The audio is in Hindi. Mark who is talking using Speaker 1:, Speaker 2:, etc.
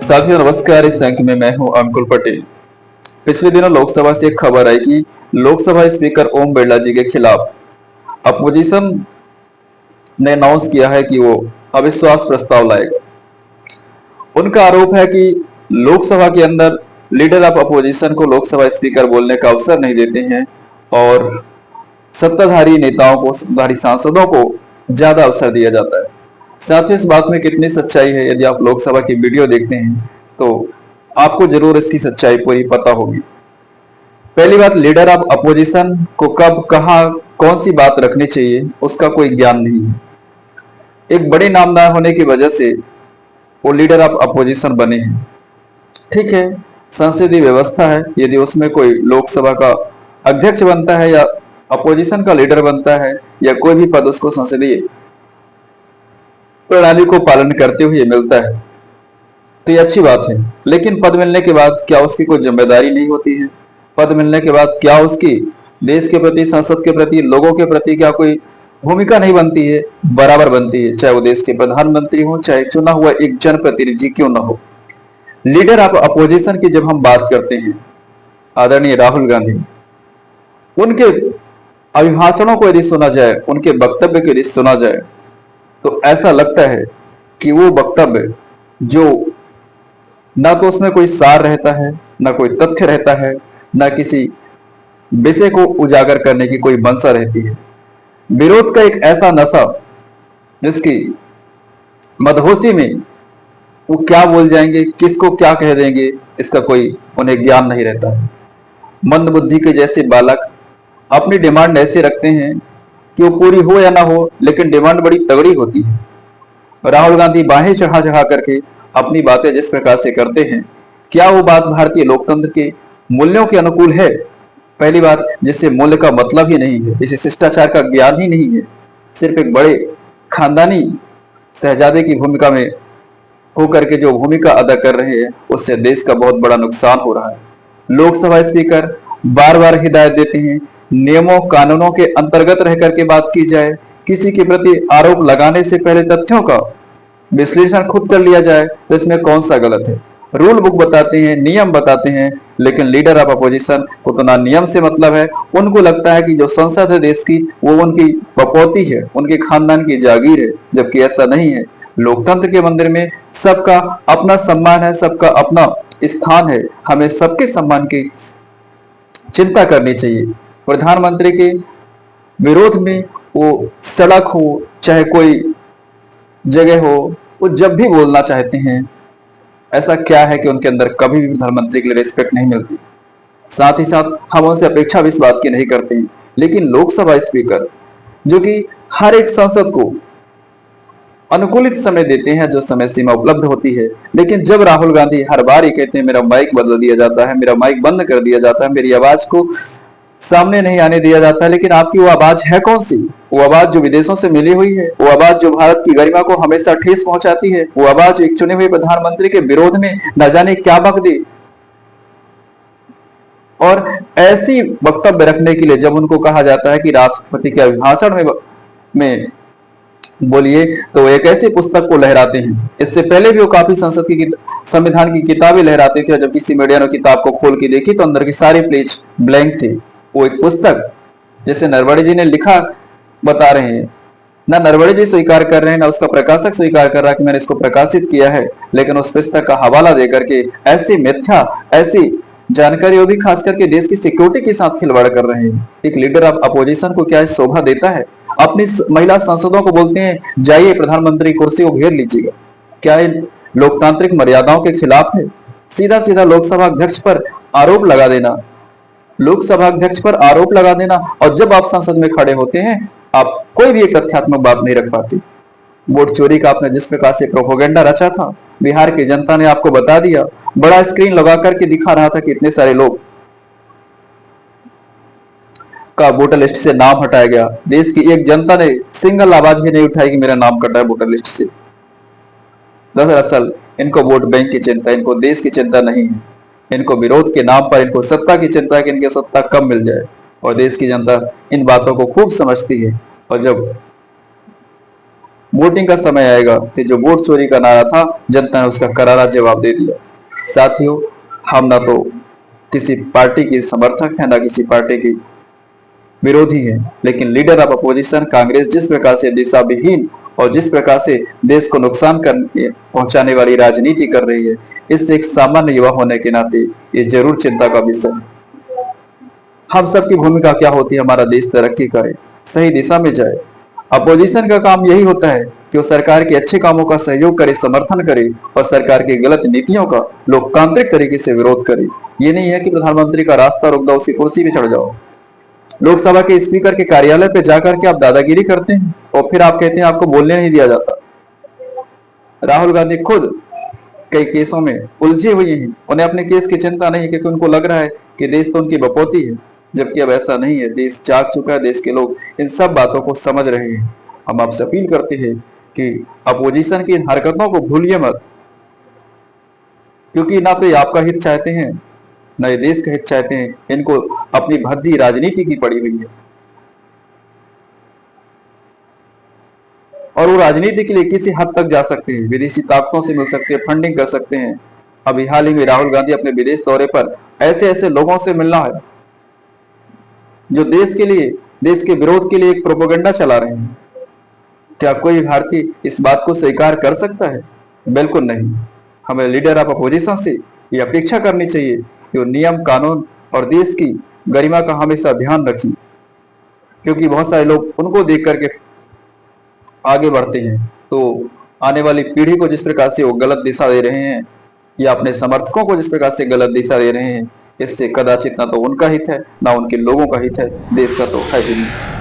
Speaker 1: साथियों नमस्कार। इस अंक में मैं हूं अंकुल पटेल। पिछले दिनों लोकसभा से एक खबर आई कि लोकसभा स्पीकर ओम बिरला जी के खिलाफ अपोजिशन ने अनाउंस किया है कि वो अविश्वास प्रस्ताव लाएगा। उनका आरोप है कि लोकसभा के अंदर लीडर ऑफ अपोजिशन को लोकसभा स्पीकर बोलने का अवसर नहीं देते हैं और सत्ताधारी नेताओं को, सत्ताधारी सांसदों को ज्यादा अवसर दिया जाता है। साथ ही इस बात में कितनी सच्चाई है, यदि आप लोकसभा की वीडियो देखते हैं तो आपको जरूर इसकी सच्चाई पूरी पता होगी। पहली बात, लीडर ऑफ अपोजिशन को कब, कहां, कौन सी बात रखनी चाहिए उसका कोई ज्ञान नहीं है। एक बड़े नामदार होने की वजह से वो लीडर ऑफ अपोजिशन बने हैं। ठीक है, संसदीय व्यवस्था है, यदि उसमें कोई लोकसभा का अध्यक्ष बनता है या अपोजिशन का लीडर बनता है या कोई भी पद उसको संसदीय प्रणाली को पालन करते हुए मिलता है तो ये अच्छी बात है। लेकिन पद मिलने के बाद क्या उसकी कोई जिम्मेदारी नहीं होती है? पद मिलने के बाद क्या उसकी देश के प्रति, संसद के प्रति, लोगों के प्रति क्या कोई भूमिका नहीं बनती है? बराबर बनती है, चाहे वो देश के प्रधानमंत्री हो, चाहे चुना हुआ एक जनप्रतिनिधि क्यों ना हो। लीडर ऑफ अपोजिशन की जब हम बात करते हैं, आदरणीय राहुल गांधी, उनके अभिभाषणों को यदि सुना जाए, उनके वक्तव्य को यदि सुना जाए तो ऐसा लगता है कि वो वक्तव्य जो ना तो उसमें कोई सार रहता है, ना कोई तथ्य रहता है, ना किसी विषय को उजागर करने की कोई मंशा रहती है। विरोध का एक ऐसा नशा जिसकी मदहोशी में वो क्या बोल जाएंगे, किसको क्या कह देंगे, इसका कोई उन्हें ज्ञान नहीं रहता है। मंद बुद्धि के जैसे बालक अपनी डिमांड ऐसे रखते हैं कि वो पूरी हो या ना हो, लेकिन डिमांड बड़ी तगड़ी होती है। राहुल गांधी बाहें चढ़ा चढ़ा करके अपनी बातें जिस प्रकार से करते हैं, क्या वो बात भारतीय लोकतंत्र के मूल्यों के अनुकूल है? पहली बात, जिससे मूल्य का मतलब ही नहीं है, जिसे शिष्टाचार का ज्ञान ही नहीं है, सिर्फ एक बड़े खानदानी शहजादे की भूमिका में होकर के जो भूमिका अदा कर रहे हैं, उससे देश का बहुत बड़ा नुकसान हो रहा है। लोकसभा स्पीकर बार बार हिदायत देते हैं नियमों कानूनों के अंतर्गत रह करके बात की जाए, किसी के प्रति आरोप लगाने से पहले तथ्यों का विश्लेषण खुद कर लिया जाए, तो इसमें कौन सा गलत है? रूल बुक बताते हैं, नियम बताते हैं, लेकिन लीडर ऑफ अपोजिशन को तो ना नियम से मतलब है। उनको लगता है कि जो संसद है देश की, वो उनकी बपौती है, उनके खानदान की जागीर है, जबकि ऐसा नहीं है। लोकतंत्र के मंदिर में सबका अपना सम्मान है, सबका अपना स्थान है। हमें सबके सम्मान की चिंता करनी चाहिए। प्रधानमंत्री के विरोध में वो सड़क हो चाहे कोई जगह हो, वो जब भी बोलना चाहते हैं, ऐसा क्या है कि उनके अंदर कभी भी प्रधानमंत्री के लिए रिस्पेक्ट नहीं मिलती। साथ ही साथ हम उनसे अपेक्षा भी इस बात की नहीं करते हैं। लेकिन लोकसभा स्पीकर जो कि हर एक सांसद को अनुकूलित समय देते हैं, जो समय सीमा उपलब्ध होती है, लेकिन जब राहुल गांधी हर बार ये कहते हैं मेरा माइक बदल दिया जाता है, मेरा माइक बंद कर दिया जाता है, मेरी आवाज को सामने नहीं आने दिया जाता है, लेकिन आपकी वो आवाज है कौन सी? वो आवाज जो विदेशों से मिली हुई है, वो आवाज जो भारत की गरिमा को हमेशा ठेस पहुंचाती है, वो आवाज एक चुने हुए प्रधानमंत्री के विरोध में न जाने क्या बक दी। और ऐसी वक्तव्य रखने के लिए जब उनको कहा जाता है कि राष्ट्रपति के अभिभाषण में बोलिए, तो एक ऐसी पुस्तक को लहराते हैं। इससे पहले भी वो काफी संसद की संविधान की किताबें लहराते थे। जब किसी मीडिया ने किताब को खोल के देखी तो अंदर के सारे पेज ब्लैंक थे। वो एक पुस्तक जैसे नरवणे जी ने लिखा बता रहे हैं, ना नरवणे जी स्वीकार कर रहे हैं, ना उसका प्रकाशक स्वीकार कर रहा कि मैंने इसको प्रकाशित किया है, लेकिन उस पुस्तक का हवाला देकर के ऐसी मिथ्या, ऐसी जानकारी, वो भी खास करके देश की सिक्योरिटी के साथ खिलवाड़ कर रहे हैं। एक लीडर ऑफ अपोजिशन को क्या शोभा देता है? अपनी महिला सांसदों को बोलते हैं जाइए प्रधानमंत्री कुर्सी को घेर लीजिएगा। क्या ये लोकतांत्रिक मर्यादाओं के खिलाफ है? सीधा सीधा लोकसभा अध्यक्ष पर आरोप लगा देना, लोकसभा अध्यक्ष पर आरोप लगा देना, और जब आप संसद में खड़े होते हैं आप कोई भी एक तथ्यात्मक बात नहीं रख पाते। वोट चोरी का आपने जिस प्रकार से प्रोपोगेंडा रचा था, बिहार की जनता ने आपको बता दिया, बड़ा स्क्रीन लगा करके दिखा रहा था कि इतने सारे लोग का वोटर लिस्ट से नाम हटाया गया। देश की एक जनता ने सिंगल आवाज भी नहीं उठाई कि मेरा नाम कटा है वोटर लिस्ट से। दरअसल इनको वोट बैंक की चिंता, इनको देश की चिंता नहीं है। इनको विरोध के नाम पर इनको सत्ता की चिंता है कि इनकी सत्ता कब मिल जाए, और देश की जनता इन बातों को खूब समझती है। और जब वोटिंग का समय आएगा कि जो वोट चोरी का नारा था, जनता ने उसका करारा जवाब दे दिया। साथियों, हम ना तो किसी पार्टी के समर्थक हैं, ना किसी पार्टी की विरोधी है, लेकिन लीडर ऑफ अपोजिशन कांग्रेस जिस प्रकार से दिशा विहीन और जिस प्रकार से देश को नुकसान करने पहुंचाने वाली राजनीति कर रही है, इससे एक सामान्य युवा होने के नाते ये जरूर चिंता का विषय है। हम सबकी भूमिका क्या होती है? हमारा देश तरक्की करे, सही दिशा में जाए। अपोजिशन का काम यही होता है कि वो सरकार के अच्छे कामों का सहयोग करे, समर्थन करे और सरकार की गलत नीतियों का लोकतांत्रिक तरीके से विरोध करे। ये नहीं है कि प्रधानमंत्री का रास्ता रोक दो, उसकी कुर्सी पे चढ़ जाओ। लोकसभा के स्पीकर के कार्यालय पे जाकर के आप दादागिरी करते हैं और फिर आप कहते हैं आपको बोलने नहीं दिया जाता। राहुल गांधी खुद कई केसों में उलझे हुए हैं, उन्हें अपने केस की चिंता नहीं है क्योंकि उनको लग रहा है कि देश तो उनकी बपौती है, जबकि अब ऐसा नहीं है। देश जाग चुका है, देश के लोग इन सब बातों को समझ रहे हैं। हम आपसे अपील करते हैं कि अपोजिशन की इन हरकतों को भूलिए मत, क्योंकि ना तो ये आपका हित चाहते हैं, ना ये देश का हित चाहते हैं। इनको अपनी भद्दी राजनीति की पड़ी हुई है और वो राजनीति के लिए किसी हद तक जा सकते हैं, विदेशी ताकतों से मिल सकते हैं, फंडिंग कर सकते हैं। अभी हाल ही में राहुल गांधी अपने विदेश दौरे पर ऐसे ऐसे लोगों से मिलना है जो देश के लिए, देश के विरोध के लिए एक प्रोपेगेंडा चला रहे हैं। क्या कोई भारतीय इस बात को स्वीकार कर सकता है? बिल्कुल नहीं। हमें लीडर ऑफ अपोजिशन से ये अपेक्षा करनी चाहिए कि वो नियम, कानून और देश की गरिमा का हमेशा ध्यान रखें, क्योंकि बहुत सारे लोग उनको देख करके आगे बढ़ते हैं। तो आने वाली पीढ़ी को जिस प्रकार से वो गलत दिशा दे रहे हैं या अपने समर्थकों को जिस प्रकार से गलत दिशा दे रहे हैं, इससे कदाचित ना तो उनका हित है, ना उनके लोगों का हित है, देश का तो है ही नहीं।